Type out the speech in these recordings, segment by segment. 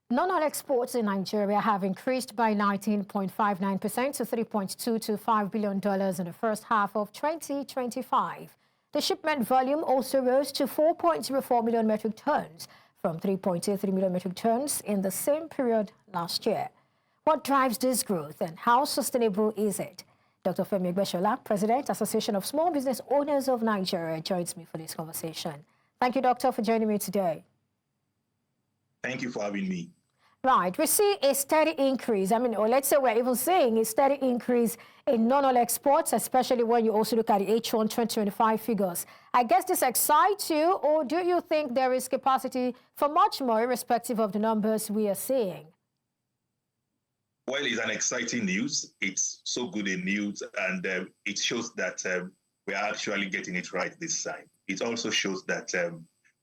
Non-oil exports in Nigeria have increased by 19.59% to $3.225 billion in the first half of 2025. The shipment volume also rose to 4.04 million metric tons from 3.83 million metric tons in the same period last year. What drives this growth and how sustainable is it? Dr. Femi Egbesola, President, Association of Small Business Owners of Nigeria, joins me for this conversation. Thank you, Doctor, for joining me today. Thank you for having me. Right, we see a steady increase. Or let's say we're even seeing a steady increase in non-oil exports, especially when you also look at the H1 2025 figures. I guess this excites you, or do you think there is capacity for much more, irrespective of the numbers we are seeing? Well, it's an exciting news. It's so good a news, and it shows that we are actually getting it right this time. It also shows that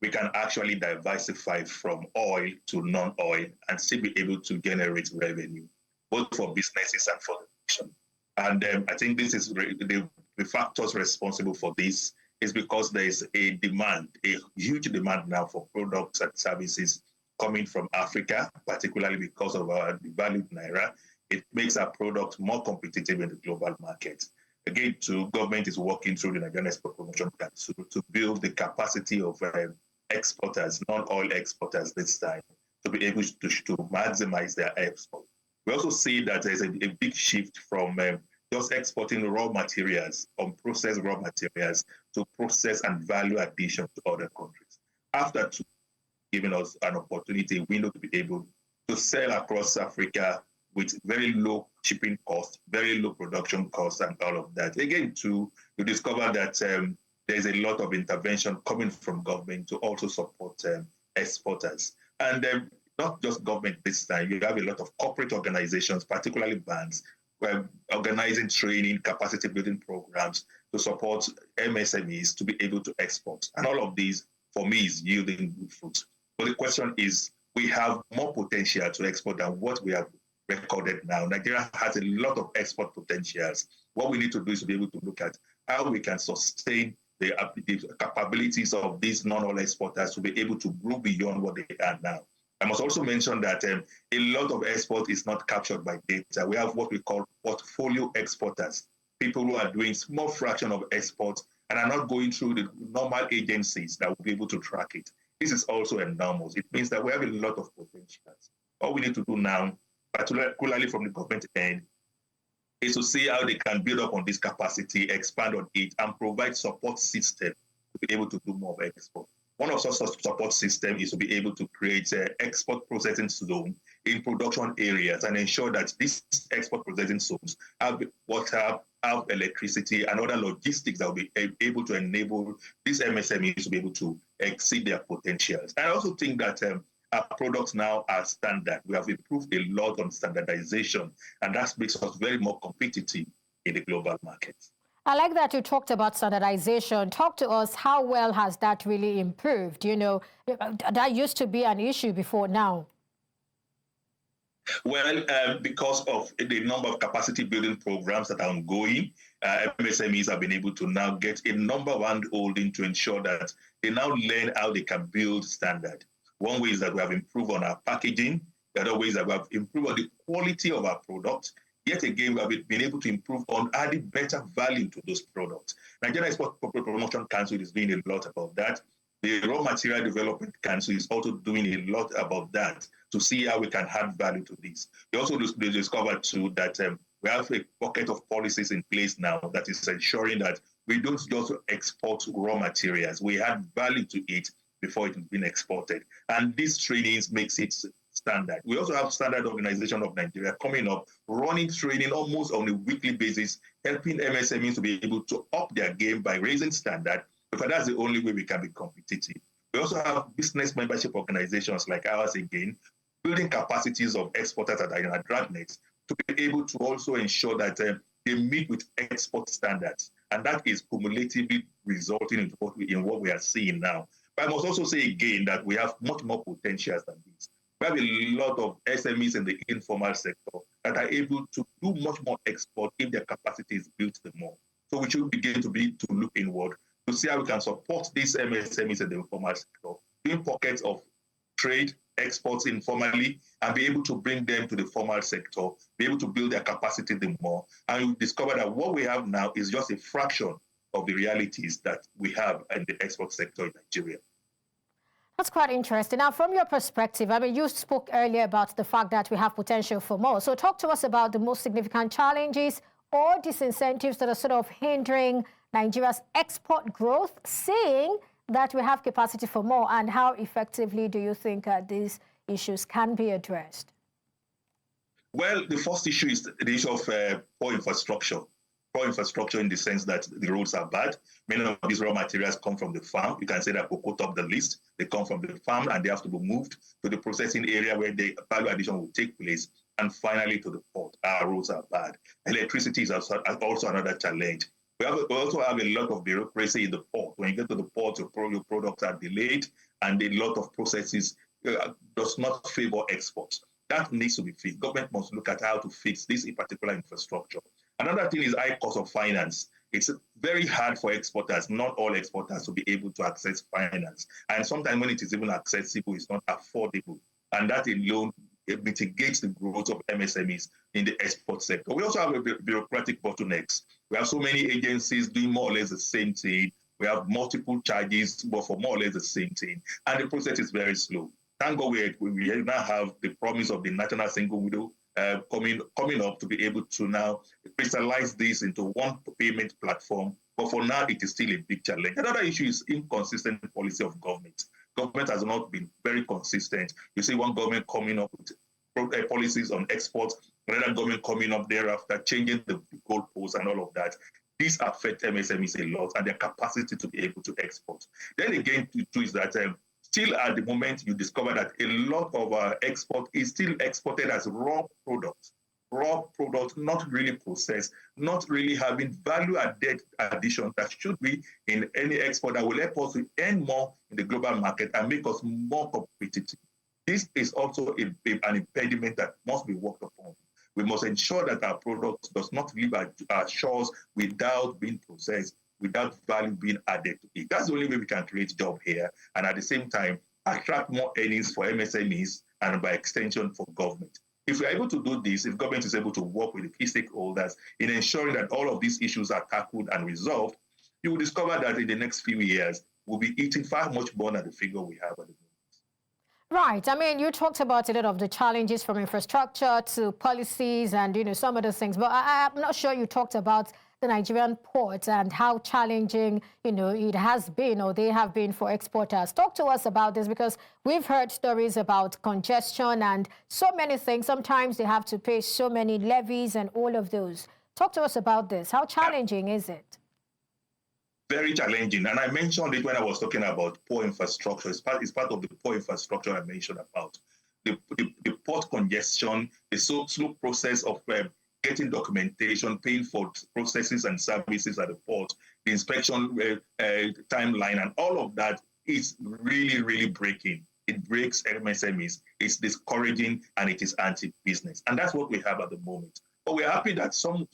we can actually diversify from oil to non-oil and still be able to generate revenue, both for businesses and for the nation. And I think this is the factors responsible for this is because there is a demand, a huge demand now for products and services coming from Africa, particularly because of our devalued naira. It makes our products more competitive in the global market. Again, too, government is working through the Nigerian Export Promotion Council to build the capacity of exporters, non-oil exporters this time, to be able to maximize their export. We also see that there's a big shift from just exporting raw materials, unprocessed raw materials, to process and value addition to other countries. After giving us an opportunity, a window to be able to sell across Africa with very low shipping costs, very low production costs, and all of that. Again, too, you discover that there's a lot of intervention coming from government to also support exporters. And not just government this time, you have a lot of corporate organizations, particularly banks, who are organizing training, capacity building programs to support MSMEs to be able to export. And all of these, for me, is yielding good fruit. But the question is, we have more potential to export than what we have recorded now. Nigeria has a lot of export potentials. What we need to do is to be able to look at how we can sustain the capabilities of these non-oil exporters to be able to grow beyond what they are now. I must also mention that a lot of export is not captured by data. We have what we call portfolio exporters, people who are doing small fraction of exports and are not going through the normal agencies that will be able to track it. This is also enormous. It means that we have a lot of potentials. All we need to do now, particularly from the government end, is to see how they can build up on this capacity, expand on it, and provide support system to be able to do more of export. One of such support systems is to be able to create an export processing zone in production areas and ensure that these export processing zones have water, have electricity, and other logistics that will be able to enable these MSMEs to be able to exceed their potentials. I also think that our products now are standard. We have improved a lot on standardization, and that makes us very more competitive in the global market. I like that you talked about standardization. Talk to us, how well has that really improved? You know, that used to be an issue before now. Well, because of the number of capacity building programs that are ongoing, MSMEs have been able to now get a number of handholding to ensure that they now learn how they can build standard. One way is that we have improved on our packaging. The other way is that we have improved on the quality of our products. Yet again, we have been able to improve on adding better value to those products. Nigerian Export Promotion Council is doing a lot about that. The Raw Material Development Council is also doing a lot about that to see how we can add value to this. We also discovered too that we have a pocket of policies in place now that is ensuring that we don't just export raw materials. We add value to it before it has been exported. And these trainings makes it standard. We also have Standard Organization of Nigeria coming up, running training almost on a weekly basis, helping MSMEs to be able to up their game by raising standard, because that's the only way we can be competitive. We also have business membership organizations like ours again, building capacities of exporters that are in our dragnets to be able to also ensure that they meet with export standards. And that is cumulatively resulting in what we are seeing now. But I must also say again that we have much more potential than this. We have a lot of SMEs in the informal sector that are able to do much more export if their capacity is built more. So we should begin to look inward to see how we can support these MSMEs in the informal sector, doing pockets of trade, exports informally and be able to bring them to the formal sector, be able to build their capacity the more. And you discover that what we have now is just a fraction of the realities that we have in the export sector in Nigeria. That's quite interesting. Now, from your perspective, I mean, you spoke earlier about the fact that we have potential for more. So talk to us about the most significant challenges or disincentives that are sort of hindering Nigeria's export growth, seeing that we have capacity for more, and how effectively do you think these issues can be addressed? Well, the first issue is the issue of poor infrastructure. Poor infrastructure in the sense that the roads are bad. Many of these raw materials come from the farm. You can say that cocoa top the list. They come from the farm and they have to be moved to the processing area where the value addition will take place. And finally to the port. Our roads are bad. Electricity is also another challenge. We also have a lot of bureaucracy in the port. When you get to the port, your products are delayed and a lot of processes does not favor exports. That needs to be fixed. Government must look at how to fix this in particular infrastructure. Another thing is high cost of finance. It's very hard for exporters, not all exporters, to be able to access finance. And sometimes when it is even accessible, it's not affordable. And that alone mitigates the growth of MSMEs in the export sector. We also have a bureaucratic bottlenecks. We have so many agencies doing more or less the same thing. We have multiple charges, but for more or less the same thing. And the process is very slow. Thank God we now have the promise of the national single window coming up to be able to now crystallize this into one payment platform. But for now, it is still a big challenge. Another issue is inconsistent policy of government. Government has not been very consistent. You see one government coming up with policies on exports, another government coming up thereafter, changing the goalposts and all of that. These affect MSMEs a lot and their capacity to be able to export. Then again, too, is that still at the moment, you discover that a lot of our export is still exported as raw products, not really processed, not really having value-added addition that should be in any export that will help us to earn more in the global market and make us more competitive. This is also an impediment that must be worked upon. We must ensure that our product does not leave our shores without being processed, without value being added to it. That's the only way we can create jobs here and at the same time attract more earnings for MSMEs and by extension for government. If we're able to do this, if government is able to work with the key stakeholders in ensuring that all of these issues are tackled and resolved, you will discover that in the next few years, we'll be eating far much more than the figure we have at the moment. Right. I mean, you talked about a lot of the challenges from infrastructure to policies and, some of those things, but I'm not sure you talked about the Nigerian ports and how challenging, it has been or they have been for exporters. Talk to us about this because we've heard stories about congestion and so many things. Sometimes they have to pay so many levies and all of those. Talk to us about this. How challenging is it? Very challenging. And I mentioned it when I was talking about poor infrastructure. It's part of the poor infrastructure I mentioned about. The port congestion, the slow process of getting documentation, paying for processes and services at the port, the inspection timeline, and all of that is really, really breaking. It breaks MSMEs. It's discouraging and it is anti-business. And that's what we have at the moment. But we're happy that some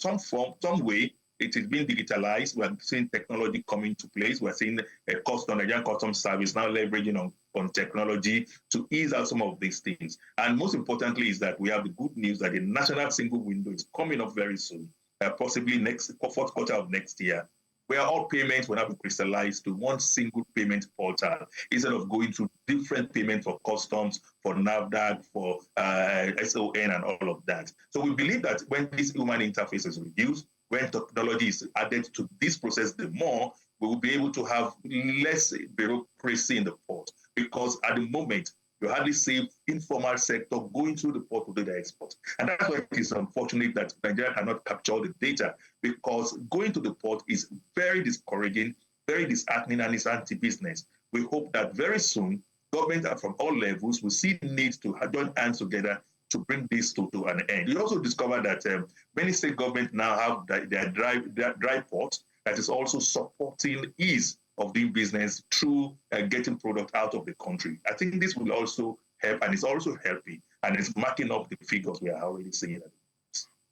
way, it is being digitalized. We're seeing technology coming to place. We're seeing Nigerian Customs Service now leveraging on technology to ease out some of these things. And most importantly is that we have the good news that the national single window is coming up very soon, possibly fourth quarter of next year, where all payments will have to crystallize to one single payment portal instead of going through different payments for customs, for NAFDAC, for SON, and all of that. So we believe that when this human interface is reduced, when technology is added to this process, the more we will be able to have less bureaucracy in the port. Because at the moment, you hardly see informal sector going through the port to do their export. And that's why it is unfortunate that Nigeria cannot capture the data, because going to the port is very discouraging, very disheartening, and it's anti-business. We hope that very soon, government from all levels will see the need to join hands together to bring this to an end. We also discovered that many state governments now have their dry port that is also supporting ease of doing business through getting product out of the country. I think this will also help, and it's also helping, and it's marking up the figures we are already seeing.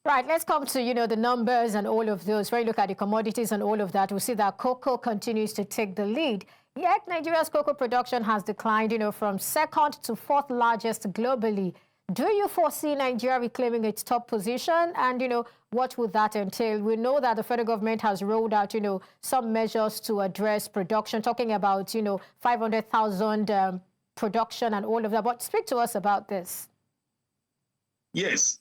Right, let's come to, the numbers and all of those. When you look at the commodities and all of that, we see that cocoa continues to take the lead Yet Nigeria's cocoa production has declined, from second to fourth largest globally. Do you foresee Nigeria reclaiming its top position? And, what would that entail? We know that the federal government has rolled out, some measures to address production, talking about, 500,000 production and all of that. But speak to us about this. Yes,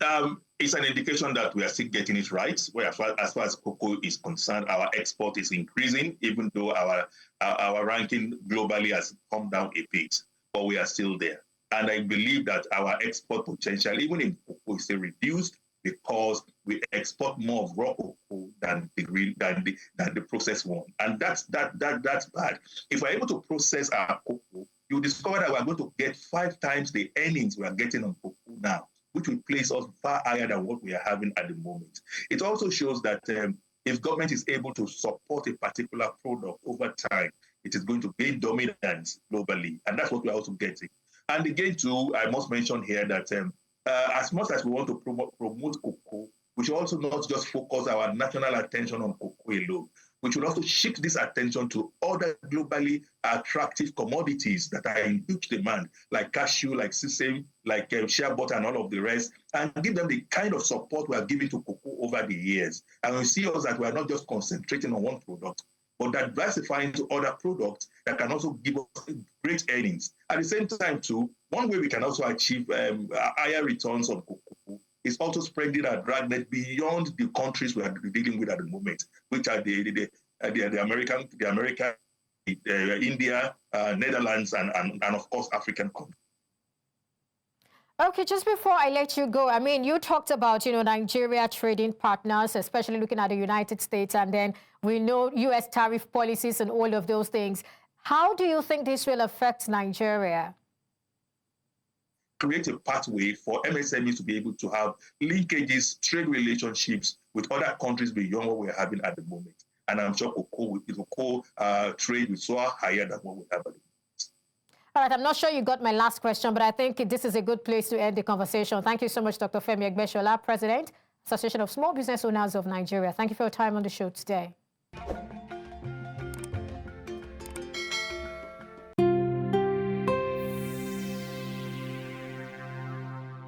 it's an indication that we are still getting it right. Where as far as cocoa is concerned, our export is increasing, even though our ranking globally has come down a bit, but we are still there. And I believe that our export potential, even in cocoa, is still reduced because we export more of raw cocoa than the processed one, and that's bad. If we're able to process our cocoa, you discover that we're going to get 5 times the earnings we are getting on cocoa now, which will place us far higher than what we are having at the moment. It also shows that if government is able to support a particular product over time, it is going to gain dominance globally, and that's what we're also getting. And again, too, I must mention here that as much as we want to promote cocoa, we should also not just focus our national attention on cocoa alone. We should also shift this attention to other globally attractive commodities that are in huge demand, like cashew, like sesame, like shea butter, and all of the rest, and give them the kind of support we are giving to cocoa over the years. And we see also that we are not just concentrating on one product, but diversifying to other products that can also give us great earnings. At the same time, too, one way we can also achieve higher returns on cocoa is also spreading our dragnet beyond the countries we are dealing with at the moment, which are the American, India, Netherlands, and of course, African countries. Okay, just before I let you go, I mean, you talked about, Nigeria trading partners, especially looking at the United States, and then we know U.S. tariff policies and all of those things. How do you think this will affect Nigeria? Create a pathway for MSMEs to be able to have linkages, trade relationships with other countries beyond what we're having at the moment. And I'm sure cocoa trade will soar higher than what we have at the moment. All right, I'm not sure you got my last question, but I think this is a good place to end the conversation. Thank you so much, Dr. Femi Egbesola, President, Association of Small Business Owners of Nigeria. Thank you for your time on the show today.